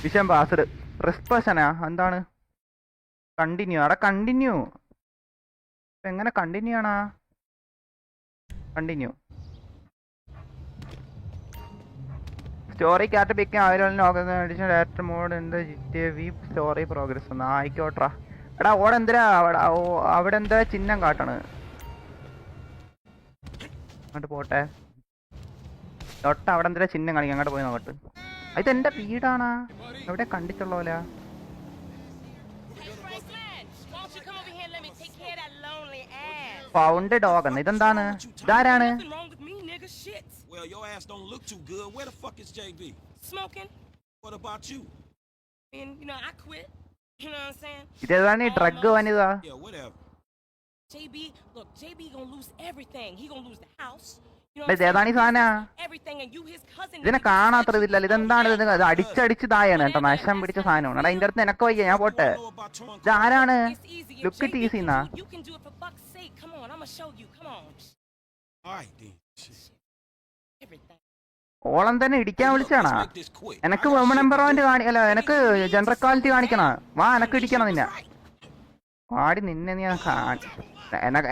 Vision passed റിസ്പഷനാ എന്താണ് continue അവിടെ continue എങ്ങനെ കണ്ടിന്യൂ ആണാ കണ്ടിന്യൂ സ്റ്റോറിക്കകത്ത് പിക്കാൻ അവൈലബിൾ ഡയറക്ടർ മോഡ് ഉണ്ട് വി സ്റ്റോറി പ്രോഗ്രസ് ഒന്ന് ആയിക്കോട്ടെ എടാ ഓടെന്തിനാ അവിടെ എന്താ ചിഹ്നം കാട്ടണ് അങ്ങോട്ട് പോട്ടെ തൊട്ട് അവിടെ എന്തിനാ ചിഹ്നം കാണിക്കാം അങ്ങോട്ട് പോയി നോക്കട്ട് ഇതെന്റെ വീടാണ് എവിടെ കണ്ടിട്ടുള്ള പോലെ ഫൗണ്ട് ഡോഗ് എന്ന് ഇതെന്താണ് ഇതാരാണ് Well, your ass don't look too good. Where the fuck is JB? Smoking. What about you? And you know, I quit. You know what I'm saying? ഇതേതാണ് ഈ ഡ്രഗ് വനിതാ Yeah, whatever. JB, look, JB gonna lose everything. He gonna lose the house. ഇതേതാണ് ഈ സാധന Everything, and you his cousin. ഇതിനെ കാണാത്ര ഇതില്ലല്ലോ ഇതെന്താണ് ഇത് അടിച്ചടിച്ചതായാണ് കേട്ടോ നശം പിടിച്ച സാധനമാണ് എടാ ഇതിന്റെ അടുത്ത് എനക്ക് വയ്യ ഞാൻ പോട്ടെ ഇതാരാണ് ലുക്ക് ഇറ്റ് ഈസി എന്നാ You can do it for fuck's sake. Come on, I'ma show you. Come on. All right, then. Everything. ഓളം തന്നെ ഇടിക്കാൻ വിളിച്ചാണാ എനക്ക് വുമൺ എംപവർമെന്റ് അല്ല എനക്ക് ജെൻഡർ ക്വാളിറ്റി കാണിക്കണ വാ എനക്ക് ഇടിക്കണം നിന്നെ പാടി നിന്നെ നീ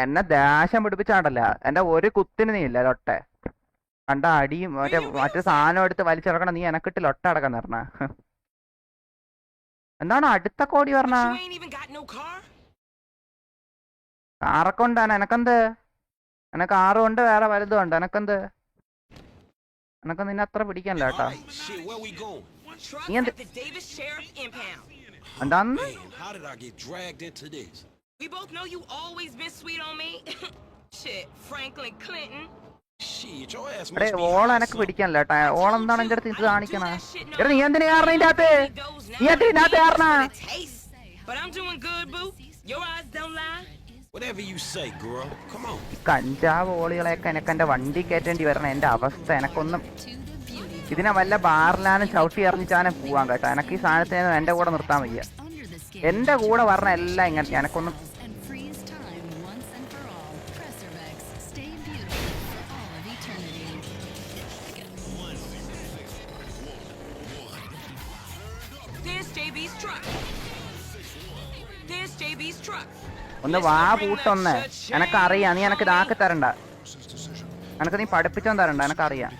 എന്നെ ദേഷ്യം പിടിപ്പിച്ചാണ്ടല്ല എന്റെ ഒരു കുത്തിന് നീ ഇല്ല ലൊട്ടെ കണ്ട അടിയും മറ്റേ സാധനം എടുത്ത് വലിച്ചിറക്കണം നീ എനക്കിട്ട് ലൊട്ട അടക്കം പറഞ്ഞ എന്താണ് അടുത്ത കോടി പറഞ്ഞ കാറൊക്കെ ഉണ്ടാണ് എനക്കെന്ത് എനക്ക് കാറും ഉണ്ട് വേറെ വലുതും ഉണ്ട് എനക്കെന്ത് എനക്ക് നിന്നെ അത്ര പിടിക്കാനല്ല കേട്ടാ നീ എന്ത് എന്താന്ന് We both know you always been sweet on me. Shit, Franklin Clinton. Shit, your ass must be. ഓള എനക്ക് പിടിക്കാനല്ല കേട്ടാ ഓളം എന്താണ് എന്റെ അടുത്ത് ഇത് കാണിക്കണ എടാ നീ എന്തിനാ കാരണം ഇതിന്റെ അകത്ത് നീ എന്തിനാ കാരണം But I'm doing good, boo. Your eyes don't lie. Whatever you say, girl. Come on. കഞ്ചാവ് ഓളികളെയൊക്കെ എനക്ക് എന്റെ വണ്ടി കയറ്റേണ്ടി വരണം എന്റെ അവസ്ഥ എനക്കൊന്നും ഇതിനെ വല്ല ബാറിലാനും ചവിട്ടി എറിഞ്ഞിച്ചാനും പോവാൻ കേട്ടോ എനക്ക് ഈ സാധനത്തിന് എന്റെ കൂടെ നിർത്താൻ വയ്യ എന്റെ കൂടെ പറഞ്ഞ എല്ലാം ഇങ്ങനത്തെ എനക്കൊന്നും ഒന്ന് വാ പൂട്ടൊന്ന് എനക്കറിയാം നീ എനക്ക് ഇതാക്കി തരണ്ട എനക്ക് നീ പഠിപ്പിച്ചോൻ തരണ്ട എനക്കറിയാം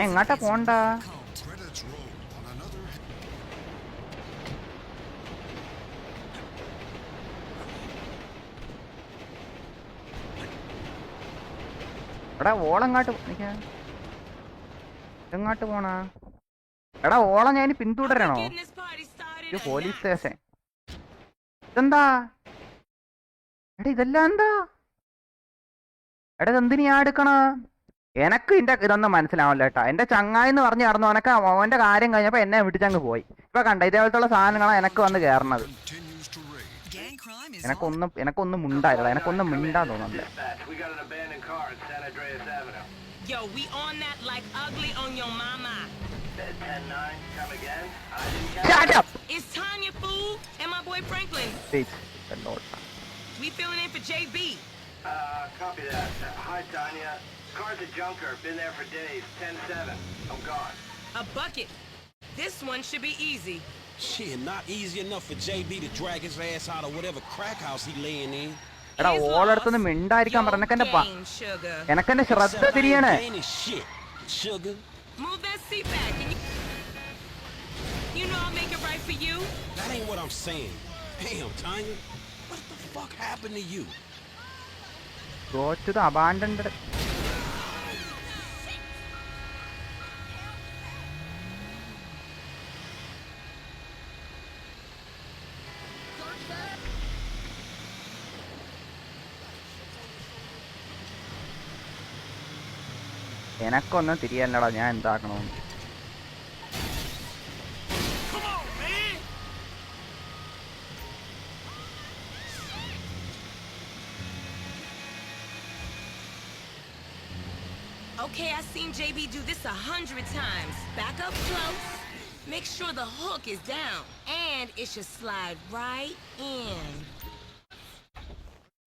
എങ്ങോട്ടാ പോണ്ട എടാ ഓളെങ്ങാട്ട് എങ്ങോട്ട് പോണ എടാ ഓളം ഞാൻ പിന്തുടരണോ ഇത് പോലീസ് സ്റ്റേഷൻ ഇതെന്താ എടാ ഇതെല്ലാം എന്താ എടാ ഇതെന്തിനു ഞാൻ എടുക്കണ എനക്ക് ഇതിന്റെ ഇതൊന്നും മനസ്സിലാവില്ല കേട്ടാ എന്റെ ചങ്ങായി എന്ന് പറഞ്ഞു നടന്നു എനക്ക് അവന്റെ കാര്യം കഴിഞ്ഞപ്പോ എന്നെ വിട്ടിച്ചങ്ങ് പോയി ഇപ്പൊ കണ്ട ഇതേപോലത്തുള്ള സാധനങ്ങളാണ് എനക്ക് വന്ന് കയറണത് എനക്കൊന്നും മിണ്ടായില്ല എനക്കൊന്നും മിണ്ടാൻ തോന്നുന്നില്ല Yo, we on that like ugly on your mama. 10-9, come again? Shut up! It's Tanya, fool, and my boy Franklin. We filling in for JB. Copy that. Hi, Tanya. Car's a junker. Been there for days. 10-7. I'm gone. A bucket. This one should be easy. Shit, not easy enough for JB to drag his ass out of whatever crack house he laying in. എടാ ഓളടുത്തൊന്ന് മിണ്ടായിരിക്കാൻ പറഞ്ഞ എനക്കെന്റെ ശ്രദ്ധ തിരിയണേ Move that seat back. You know I'll make it right for you. That ain't what I'm saying. Damn, Tanya. What the fuck happened to you? Go to the abandoned. എനക്കൊന്നും തിരിയല്ലടാ ഞാൻ എന്താക്കണമെന്ന് Okay, I've seen JB do this 100 times. Back up close. Make sure the hook is down. And it should slide right in.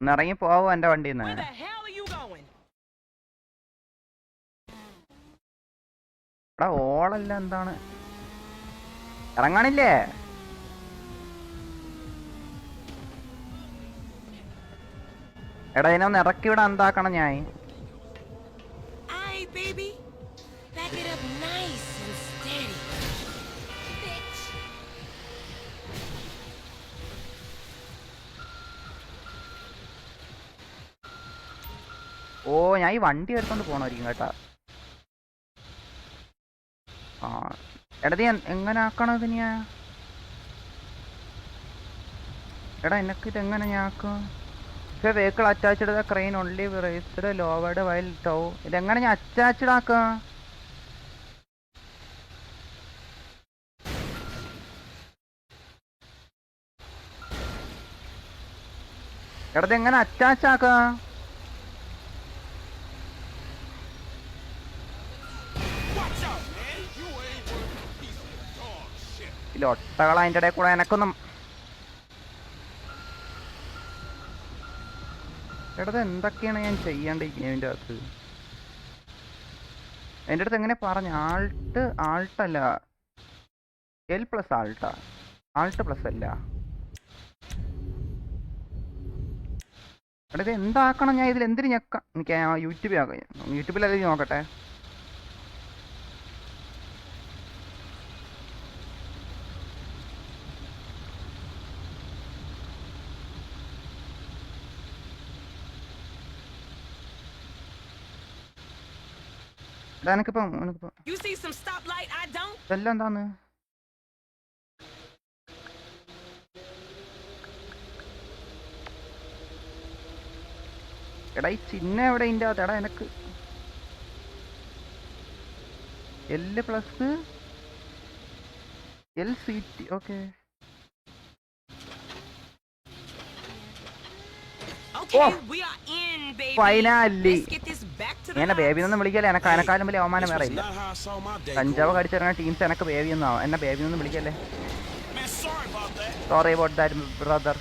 ഒന്ന് ഇറങ്ങി പോവോ എന്റെ വണ്ടിന്ന്? Where the hell are you going? എടാ ഓളല്ല എന്താണ് ഇറങ്ങണില്ലേ? എടാ ഇതിനൊന്ന് ഇറക്കി വിടാൻ എന്താക്കണം ഞാൻ? Aye, baby. Back it up nice and steady. Bitch. ഓ ഞാൻ ഈ വണ്ടി എടുത്തോണ്ട് പോണായിരിക്കും കേട്ടാ. ആ എടാ നീ എങ്ങനെ ആക്കണം ഇതിനെയാ? എടാ എനക്ക് ഇതെങ്ങനെ ഞാൻ ആക്കും? പക്ഷേ vehicle attached the crane only raised louvred while tau. ഇതെങ്ങനെ ഞാൻ അറ്റാച്ച്ഡ് ആക്കാം? എടാ ഇതെങ്ങനെ അറ്റാച്ച് ആക്കാം? Watch out, man. You ain't worth a piece of the dog shit. ഇതിൽ ഒട്ടകൾ അതിൻ്റെ ഇടയിൽ കൂടെ എനക്കൊന്നും. എടാ എന്തൊക്കെയാണ് ഞാൻ ചെയ്യേണ്ടത് ഈ ഗെയിമിൻ്റെ അകത്ത്? എൻ്റെ അടുത്ത് എങ്ങനെ പറഞ്ഞു? ആൾട്ടല്ല എൽ പ്ലസ് ആൾട്ടാ, ആൾട്ട് പ്ലസ് അല്ല. എടാ ഇത് എന്താക്കണം ഞാൻ? ഇതിൽ എന്തിനു ഞെക്കാം? എനിക്ക് യൂട്യൂബിലല്ലേ നോക്കട്ടെ. എനിക്കിപ്പം You see some stoplight I don't? ഇതെല്ലാം എന്താന്ന്? എടാ ഈ ചിഹ്നം എവിടെ ഇതിൻ്റെ അകത്ത്? എടാ എനക്ക് L plus L C T. Okay Okay, we are in, baby. Finally. Let's get this back to the എന്നെ ബേബി ഒന്നും വിളിക്കല്ലേ? എനക്ക് അതിനെക്കാലം വലിയ അവമാനം This വേറെ was ഇല്ല. not how I saw my day. കഞ്ചാവ് കടിച്ചിറങ്ങുന്ന ടീംസ് എനക്ക് ബേബി ഒന്നും എന്നെ ബേബി ഒന്നും വിളിക്കല്ലേ. Man, sorry about that. Sorry about that brother.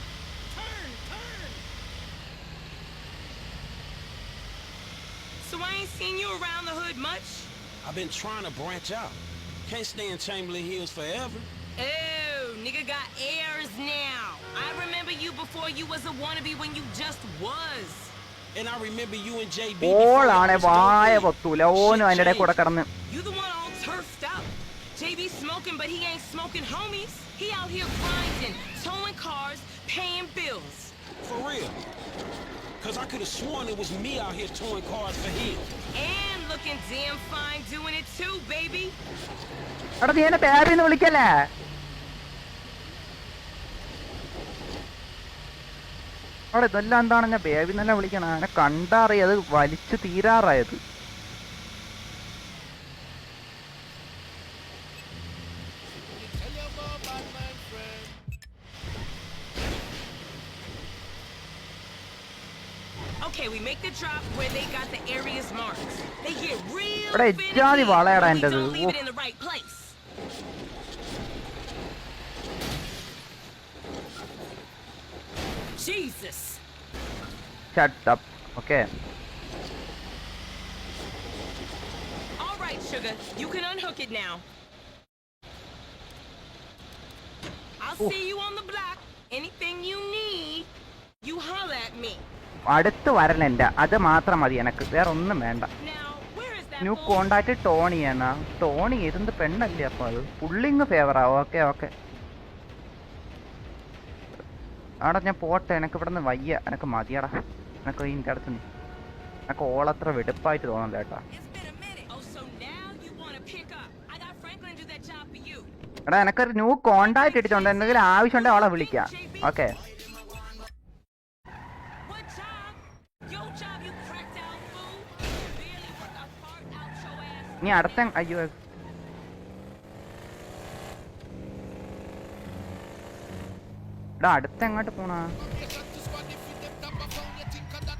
So I ain't seen you around the hood much. I've been trying to branch out. Can't stay in Chamberlain Hills forever. Oh, nigga got airs now. I remember you before you was a wannabe when you just was. And I remember you and JB. ഓളാണെ വായ പൊത്തൂല. ഓനും അതിൻ്റെ ഇടയിൽ കൂടെ കിടന്ന്. You the one all turfed up. JB smoking, but he ain't smoking homies. He out here grinding, towing cars, paying bills. For real. Cause I could have sworn it was me out here towing cars for him. And looking damn fine doing it too, baby. എടാ നീ എന്നെ baby എന്ന് വിളിക്കല്ലേ? അവിടെ ഇതെല്ലാം എന്താണ് ഞാൻ baby എന്നല്ല വിളിക്കണം? എന്നെ കണ്ടറിയത് വലിച്ചു തീരാറായത്. Okay, we make the drop where they got the areas marked. They get real ഇവിടെ ഇജ്ജാതി finicky വളയടാ when we എൻ്റെത്. don't leave it in the right place. Jesus. Shut up. Okay. All right, sugar, you can unhook it now. I'll see you on the block. Anything you need, you holler at me. അടുത്ത് വരലെൻ്റെ അത് മാത്രം മതി എനക്ക്, വേറെ ഒന്നും വേണ്ട. Now, where is that new bull? Contact ടോണിയാണ്. Tony ഇരുന്ന് പെണ്ണല്ലേ? അപ്പോൾ അത് പുള്ളിങ് ഫേവറാ. ഓക്കെ ഓക്കെ ആടാ ഞാൻ പോട്ടെ. എനക്ക് ഇവിടെ നിന്ന് വയ്യ, എനക്ക് മതിയടാ. എനക്ക് ഇതിൻ്റെ അടുത്ത് എനക്ക് ഓളത്ര വെടുപ്പായിട്ട് തോന്നല്ല കേട്ടാ. It's been a minute. Oh, so now you want to pick up. I got Franklin do that job for you. എടാ എനക്കൊരു ന്യൂ കോണ്ടാക്ട് ഇട്ടിട്ടുണ്ട്. എന്തെങ്കിലും ആവശ്യമുണ്ടെങ്കിൽ അവളെ വിളിക്കാം. Okay What job? Your job, you cracked out fool. Barely work a fart out your ass. നീ അടുത്ത അയ്യോ എടാ അടുത്ത് എങ്ങോട്ട് പോണാ?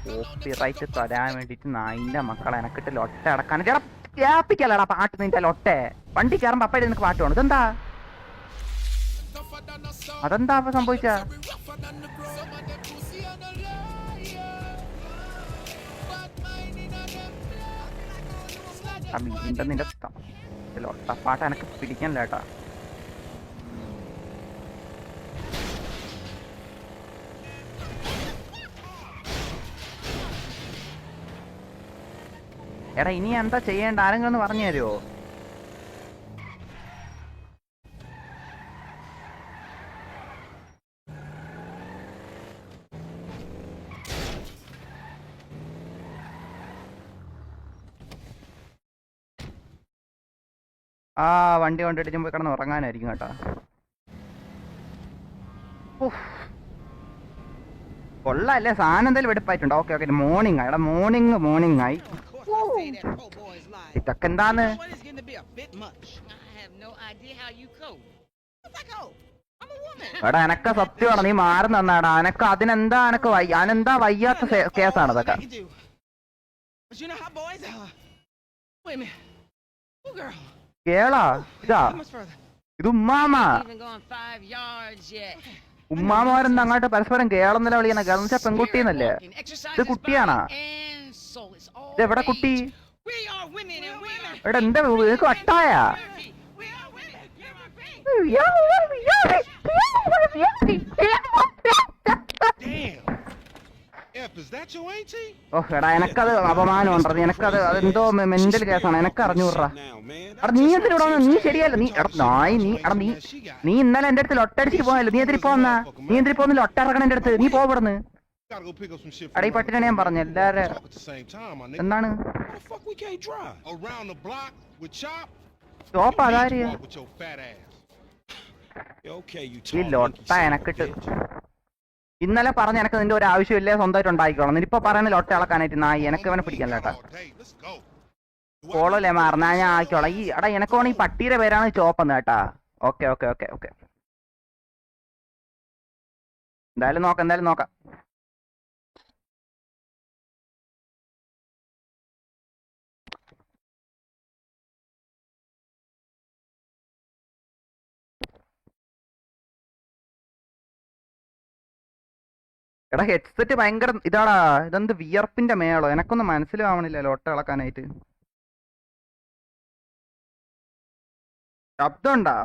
കോപ്പിറൈറ്റ് തരാൻ വേണ്ടിട്ട് നായിന്റെ മക്കളെ എനക്കിട്ട് ലൊട്ട അടക്കാൻ ചേട്ടാ ക്യാപ്പിക്കല്ലടാ പാട്ട്. നിന്റെ ലൊട്ടെ വണ്ടി കയറുമ്പോ അപ്പഴേ നിനക്ക് പാട്ട് വേണം. ഇതെന്താ? അതെന്താ അപ്പൊ സംഭവിച്ച? ആ വീണ്ടും നിന്റെ ലൊട്ടപ്പാട്ട് എനക്ക് പിടിക്കണില്ല കേട്ടാ. എടാ ഇനി എന്താ ചെയ്യേണ്ട, ആരെങ്കിലും ഒന്ന് പറഞ്ഞു തരുമോ? ആ വണ്ടി കൊണ്ടിട്ട് പോയി കിടന്ന് ഉറങ്ങാനായിരിക്കും കേട്ടോ. കൊള്ളാല്ലേ, സാധനം എന്തായാലും വെടുപ്പായിട്ടുണ്ട്. ഓക്കെ ഓക്കെ, മോർണിംഗ് ആയി. എടാ മോർണിംഗ് ആയി. ഇതൊക്കെ എന്താന്ന്? എടാ എനക്ക് സത്യമാണ്, നീ മാറി നന്നാടാ. എനക്ക് അതിനെന്താ, എനക്ക് അനെന്താ വയ്യാത്ത കേസാണ് അതൊക്കെ. കേളാ ഇതാ, ഇത് ഉമ്മാമ. ഉമ്മാമാരെന്താ അങ്ങോട്ട് പരസ്പരം കേളെന്നല്ല വിളിക്കണ? കേളെന്ന് വെച്ചാ പെൺകുട്ടിന്നല്ലേ? ഇത് കുട്ടിയാണാ? ഇത് എവിടെ കുട്ടി? എടാ എന്താ നിനക്ക് വട്ടായ? ഓ എടാ എനക്കത് അപമാനം ഉണ്ടത്. എനക്കത് അതെന്തോ മെന്റൽ കേസാണ്. എനക്ക് അറിഞ്ഞൂടാ. എടാ നീ എന്തിനാ? നീ ശരിയല്ല. നീ എടാ നായി, നീ ഇന്നലെ എന്റെ അടുത്ത് ലൊട്ടടിച്ചിട്ട് പോയല്ലോ. നീ എന്തിരി പോന്നാ? നീ എന്തിരി പോന്ന് ലൊട്ട ഇറക്കണ എന്റെ അടുത്ത്? നീ പോവിടുന്ന്. എടാ ഈ പട്ടിനെ ഞാൻ പറഞ്ഞു എല്ലാരും എന്താണ് സ്റ്റോപ്പ് അതാര് ഈ ലൊട്ട എനക്കിട്ട് ഇന്നലെ പറഞ്ഞ എനക്ക് നിന്റെ ഒരു ആവശ്യമില്ലേ, സ്വന്തമായിട്ട് ഉണ്ടായിക്കോളാം. ഇപ്പൊ പറയുന്ന ലൊട്ട ഇളക്കാനായിട്ട് നായി. എനക്ക് അവനെ പിടിക്കല്ല കേട്ടാ. പോളല്ലേ മാറുന്ന ഞാൻ ആയിക്കോളാം. ഈ എടാ എനക്ക് വേണം ഈ പട്ടിയുടെ പേരാണ് ചോപ്പെന്ന് കേട്ടാ. ഓക്കെ ഓക്കെ ഓക്കെ ഓക്കെ, എന്തായാലും നോക്കാം. എടാ ഹെഡ്സെറ്റ് ഭയങ്കര ഇതാടാ. ഇതെന്ത് വിയർപ്പിന്റെ മേളോ? എനക്കൊന്നും മനസ്സിലാവണില്ല ലോട്ട ഇളക്കാനായിട്ട്. ശബ്ദമുണ്ടാ?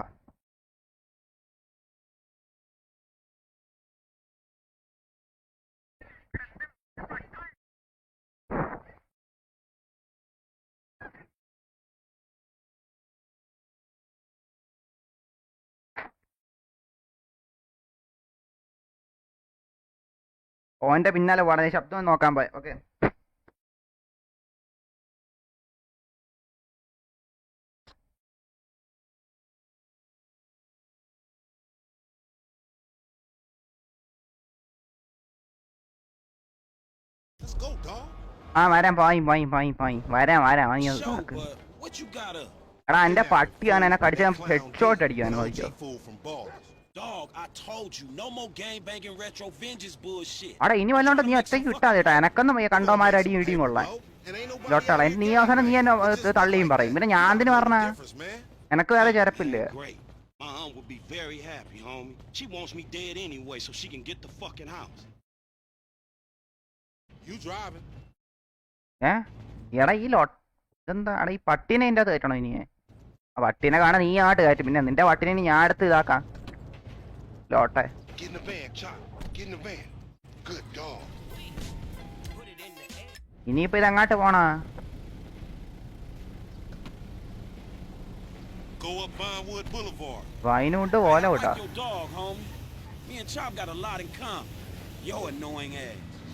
ഓന്റെ പിന്നാലെ പോകണം. ശബ്ദം നോക്കാൻ പോയ. ഓക്കെ ആ വരാം. പോയി വരാം. എടാ എന്റെ പട്ടിയാണ് എന്നെ കടിച്ച ഹെഡ് ഷോട്ട് അടിക്കാൻ നോക്കിയോ. അവിടെ ഇനി വല്ലോണ്ട് നീ ഒറ്റയ്ക്ക് വിട്ടാതെ കേട്ടോ. എനക്കൊന്നും കണ്ടോമാര് അടിയും ഇടിയും കൊള്ളാൻ ലൊട്ടള. നീ അവസാനം നീ എന്നെ തള്ളിയും പറയും. പിന്നെ ഞാൻ എന്തിനു പറഞ്ഞ? എനക്ക് വേറെ ചെരപ്പില്ലേ? എടാ ഈ ഇതെന്താ? എടാ ഈ പട്ടിനെ എന്റെ അത് കയറ്റണോ ഇനി? ആ പട്ടിനെ കാണാൻ നീ ആട്ട് കയറ്റും. പിന്നെ നിന്റെ പട്ടിനെ ഞാൻ അടുത്ത് ഇതാക്കാം ലോട്ടെ. ഇനിയിപ്പോ ഇതങ്ങാട്ട് പോണാ? വൈനുണ്ട് ഓല വിട്ടാ.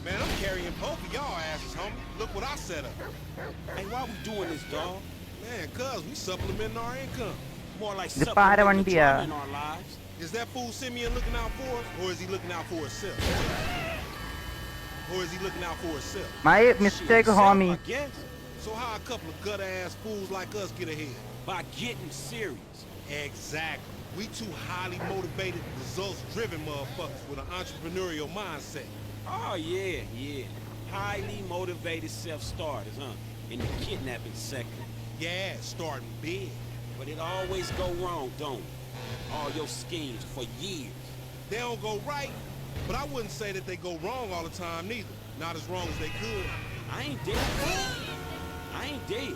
Man, I'm carrying both of y'all asses, homie. Look what I set up. Hey, why we doing this, dog? Man, cuz we supplementing our income. More like supplementing in our lives. Is that fool Simeon looking out for us, or is he looking out for himself? My mistake, homie. So how a couple of gutter-ass fools like us get ahead? By getting serious. Exactly. We two highly motivated, results-driven motherfuckers with an entrepreneurial mindset. Oh, yeah. Highly motivated self-starters, huh? In the kidnapping sector. Yeah, starting big. But it always go wrong, don't it? All your schemes for years. They don't go right, but I wouldn't say that they go wrong all the time, neither. Not as wrong as they could. I ain't dead. I ain't dead.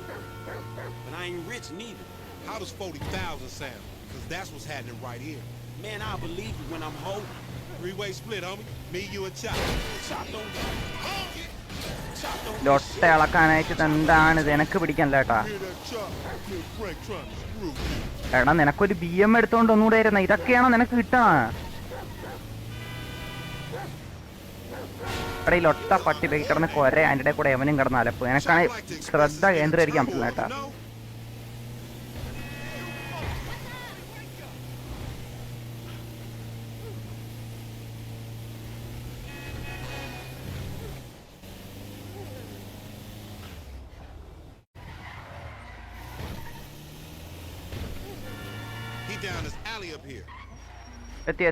But I ain't rich neither. How does 40,000 sound? Because that's what's happening right here. Man, I'll believe you when I'm holding. Three-way split, homie. Me, you, and Chop. Chop don't Chop don't ലൊട്ട ഇളക്കാനായിട്ട് എന്താണ് ഇത് എനക്ക് പിടിക്കല്ല കേട്ടാ. Hear that Chop? Me and Frank trying to screw you. എടാ നിനക്കൊരു BM എടുത്തോണ്ട് ഒന്നുകൂടെ ആയിരുന്ന ഇതൊക്കെയാണോ നിനക്ക് കിട്ടണ? എടാ ഈ ലൊട്ട പട്ടി കിടന്ന് കൊര അതിൻ്റെ കൂടെ എവനും കിടന്ന അലപ്പ്. എനക്കാണ് ശ്രദ്ധ കേന്ദ്രീകരിക്കാൻ പറ്റില്ല കേട്ടാ. Down this alley up here. എത്തി.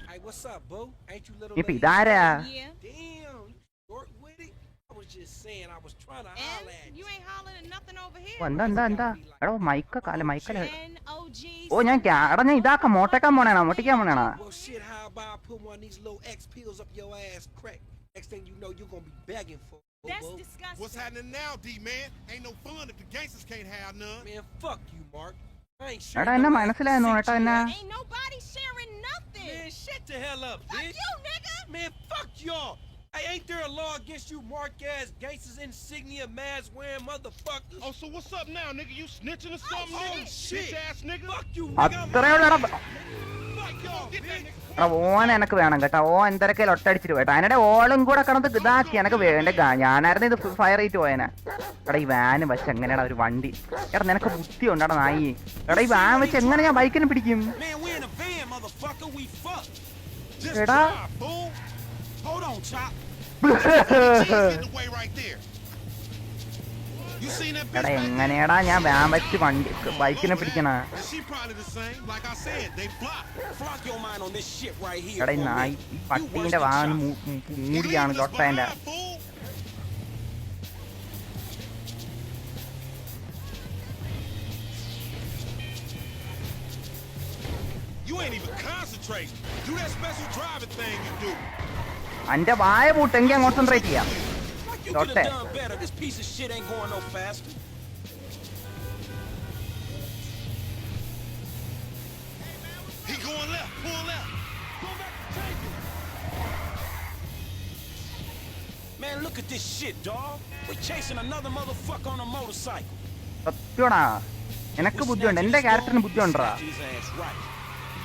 Hey, what's up, boo? Ain't you little ഇപ്പൊ lady? ഇതാരാ? Yeah. Damn, you short with it? I was just saying I was trying to holler at And you. you ain't hollering at nothing over here. എന്താ എടോ മൈക്കല്ലേ NOG. ഓ ഞാൻ എടാ ഞാൻ ഇതാക്കാം മോട്ടേക്കാൻ പോണേണോ മോട്ടിക്കാൻ പോണേണോ? Well, shit, how about I put one of these little X pills up your ass crack? Next thing you know, you're gonna be begging for it, That's boo. disgusting. What's happening now, D-man? Ain't no fun if the gangsters can't have none. Man, fuck you, Mark. I ain't എടാ sharing എന്നെ no മനസ്സിലായിരുന്നു ass കേട്ടോ shit, എന്നെ. Ain't nobody sharing nothing. Man, shut the hell up, Fuck bitch. you, nigga. Man, fuck y'all. Hey, ain't there a law against you mark-ass gangsters, insignia, mask-wearing motherfuckers? Oh, so what's up now, nigga? You snitching or something, Oh, nigga? shit. Bitch-ass nigga. Fuck you, nigga. I'm അത്രേ ഉള്ളൂ എടാ. Fuck y'all, get that nigga. എടാ ഓൻ എനക്ക് വേണം കേട്ടോ. ഓ എന്തൊക്കെ ലൊട്ടടിച്ചിട്ട് പോയിട്ടോ. അതിനിടെ ഓളും കൂടെ കിടന്ന് ഇതാക്കി എനക്ക് വേണ്ട. ഞാനായിരുന്നു ഇത് ഫയർ ചെയ്തിട്ട് പോയനെ. എടാ ഈ വാന് വെച്ച് എങ്ങനെയാടാ ഒരു വണ്ടി? എടാ നിനക്ക് ബുദ്ധി ഉണ്ടടാ നായി. എടാ ഈ വാൻ വെച്ച് എങ്ങനെ ഞാൻ ബൈക്കിന് പിടിക്കും? Man, we in a van, motherfucker. We fuck. Just Eda. drive, fool. Hold on, Chop. Cheese in the way right there. You seen that bitch എടാ back there? എങ്ങനെയാടാ ഞാൻ വാൻ വെച്ച് വണ്ടി ബൈക്കിനെ പിടിക്കണ? And she probably the same. Like I said, they flop. Flock your mind on this shit right here. എടാ ഈ for a നായി minute. ഈ You പട്ടീന്റെ worse van than Chop. You മൂടിയാണ് leaving us ലൊട്ടേന്റെ. behind, fool. You ain't even concentrating. Do that special driving thing you do. അന്റെ വായ പൂട്ടെങ്കിൽ concentrate ചെയ്യാം. Like you Lotte. could have done better. This piece of shit ain't going no faster. He going left. Pull left. Go back to taking. Man, look at this shit, dawg. We chasing another motherfucker on a motorcycle. സത്യമാടാ എനക്ക് ബുദ്ധിയുണ്ട്. എന്റെ ക്യാരക്ടറിന് ബുദ്ധിയുണ്ടാ. Snatch his ass right.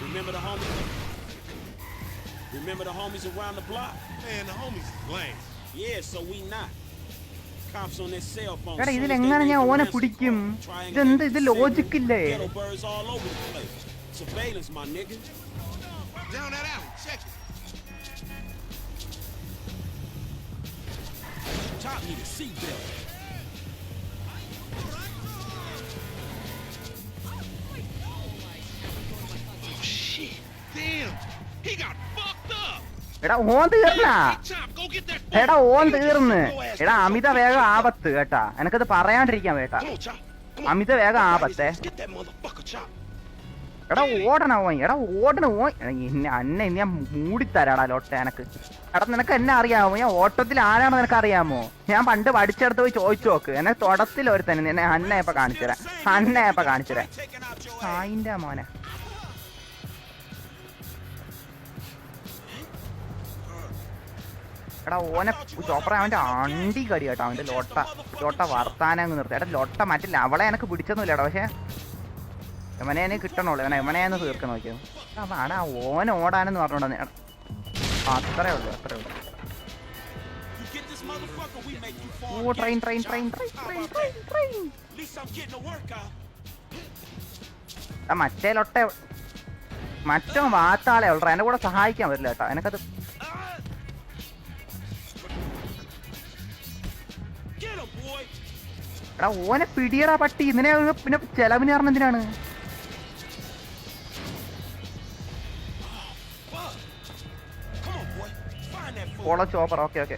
Remember the homies? Remember the homies around the block? Man, the homies is lame. Yeah, so we not. Cops on their cell phone. എടാ soon as they ഇതിലെങ്ങനെ make ഞാൻ the ഓനെ ransom പിടിക്കും? call. Triangle ഇതെന്ത് ഇത് signal. ലോജിക്കില്ലേ? Ghetto birds all over the place. Surveillance, my nigga. Down that alley. Check it. Top need a seatbelt. Oh, shit. Damn. He got fucked up. എടാ ഓൻ തീർന്നാ? Hey, Chop, go get that എടാ phone. ഓൻ Nigga, just തീർന്ന്. go ass എടാ nigga. അമിത വേഗം ആപത്ത് കേട്ടാ. എനക്കത് പറയാണ്ടിരിക്കാൻ വേട്ടാ. Come on, Chop. Come on. അമിത വേഗം ആപത്തെ. Let's get that motherfucker, Chop. എടാ ഓടണ ഓൻ. എടാ ഓടണ ഓൻ. അന്നെ ഞാൻ മൂടിത്തരാടാ ലോട്ടെ എനക്ക്. എടാ നിനക്ക് എന്നെ അറിയാമോ? ഞാൻ ഓട്ടത്തിൽ ആരാണെന്ന് നിനക്ക് അറിയാമോ? ഞാൻ പണ്ട് പഠിച്ചെടുത്ത് പോയി ചോദിച്ചു നോക്ക്. എന്നെ തുടത്തിൽ ഒരു തന്നെ എന്നെ അന്നയപ്പ കാണിച്ചുതരാം. അന്നയപ്പ കാണിച്ചുതരാം. Taking out your ass. അതിന്റെ മോനെ. എടാ ഓനെ ചോപ്പറ അവന്റെ അണ്ടി കടി കേട്ടോ. അവന്റെ ലോട്ട വർത്താനം അങ്ങ് നിർത്തി. എടാ ലോട്ട മറ്റില്ല അവളെ എനക്ക് പിടിച്ചൊന്നുമില്ല കേട്ടോ. പക്ഷെ എവനെ എനിക്ക് കിട്ടണുള്ളൂ. എവനെയൊന്ന് തീർക്കാൻ നോക്കിയത്. അടാ ഓന ഓടാനെന്ന് പറഞ്ഞോണ്ടെന്ന്. അത്രേ ഉള്ളൂ. You get this motherfucker, we make you fall. Oh train. At least I'm getting a workout. മറ്റേ ലൊട്ട മറ്റോ വാത്താളെ ഉള്ള എന്നെ കൂടെ സഹായിക്കാൻ പറ്റില്ല കേട്ടോ. എനക്കത് Get him, boy. എടാ ഓനെ പിടിയടാ പട്ടി. ഇതിനെ പിന്നെ ചെലവിന് കാരണം എന്തിനാണ്? Fuck. Come on, boy. Find that fool. ഓള ചോപ്പർ. ഓക്കെ.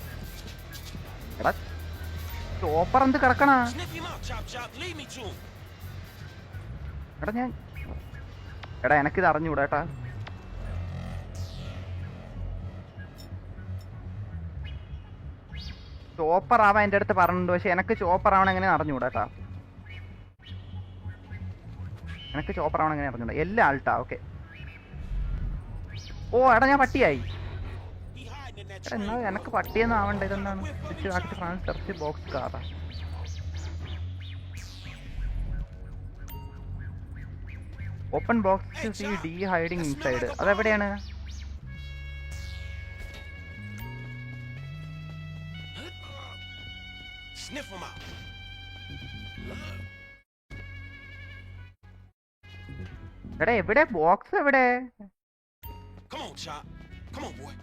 എടാ ചോപ്പർ എന്ത് കിടക്കണ? Sniff him out, Chop Chop. Lead me to him. എടാ എനക്കിത് അറിഞ്ഞൂടാ ഏട്ടാ. ചോപ്പർ ആവാൻ എൻ്റെ അടുത്ത് പറഞ്ഞിട്ടുണ്ട്, പക്ഷെ എനിക്ക് ചോപ്പർ ആവണം എങ്ങനെ അറിഞ്ഞൂടാ കേട്ടാ. എനിക്ക് ചോപ്പർ ആവണം എങ്ങനെ അറിഞ്ഞൂടാ. എല്ലാ ആൾട്ടാ. ഓക്കെ. ഓ എടാ ഞാൻ പട്ടിയായി. എടാ എന്നാ എനിക്ക് പട്ടിയൊന്നും ആവണ്ട. ഇതെന്താണ് ഫ്രാൻസ് സെർച്ച് ബോക്സ് കാറാ. Open box see the hiding inside. അതെവിടെയാണ്? Sniff 'em out. എടാ എവിടെ ബോക്സ് എവിടെ? Come on, Chop. Come on, boy.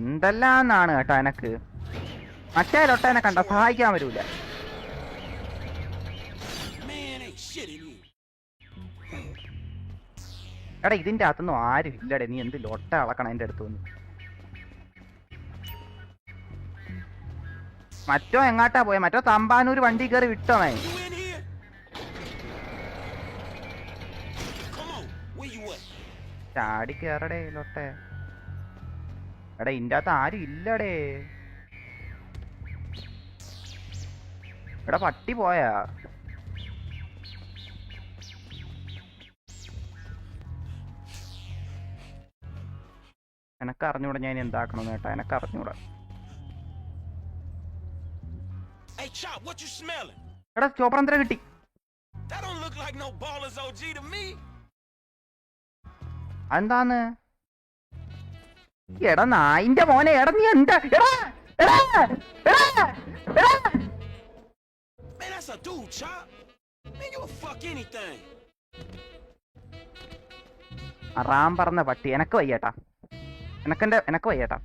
എന്തെല്ലാന്നാണ് കേട്ടോ എനക്ക്. മറ്റേ ലൊട്ടേനെ കണ്ട സഹായിക്കാൻ വരൂല. Man, ain't shit in you. എടാ ഇതിന്റെ അകത്തൊന്നും ആരും ഇല്ലടേ. നീ എന്ത് ലൊട്ട അളക്കണം എന്റെ അടുത്ത് വന്ന്. മറ്റോ എങ്ങാട്ടാ പോയ? മറ്റോ തമ്പാനൂർ വണ്ടി കയറി വിട്ടോണേ. You in here? Come on. Where you at? ചാടി കയറടേ ലൊട്ടെ. എടാ ഇന്റെ അകത്ത് ആരും ഇല്ലടേ. എടാ പട്ടി പോയാ? എനക്ക് അറിഞ്ഞൂടാ ഞാൻ എന്താക്കണമെന്ന് കേട്ടാ. എനക്ക് അറിഞ്ഞൂടാ. Hey, Chop, what you smelling? എടാ ചോപ്രന്തര കിട്ടി. That don't look like no Ballers OG to me. എന്താന്ന്? എടാ നായിന്റെ മോനെ. എടാ നീ എന്താ? എടാ എടാ എടാ എടാ. Man, that's a dude, Chop. Man, you a fuck anything. Ram പറഞ്ഞ പട്ടി. എനക്ക് വയ്യേട്ടാ. എനക്ക് വയ്യേട്ടാ.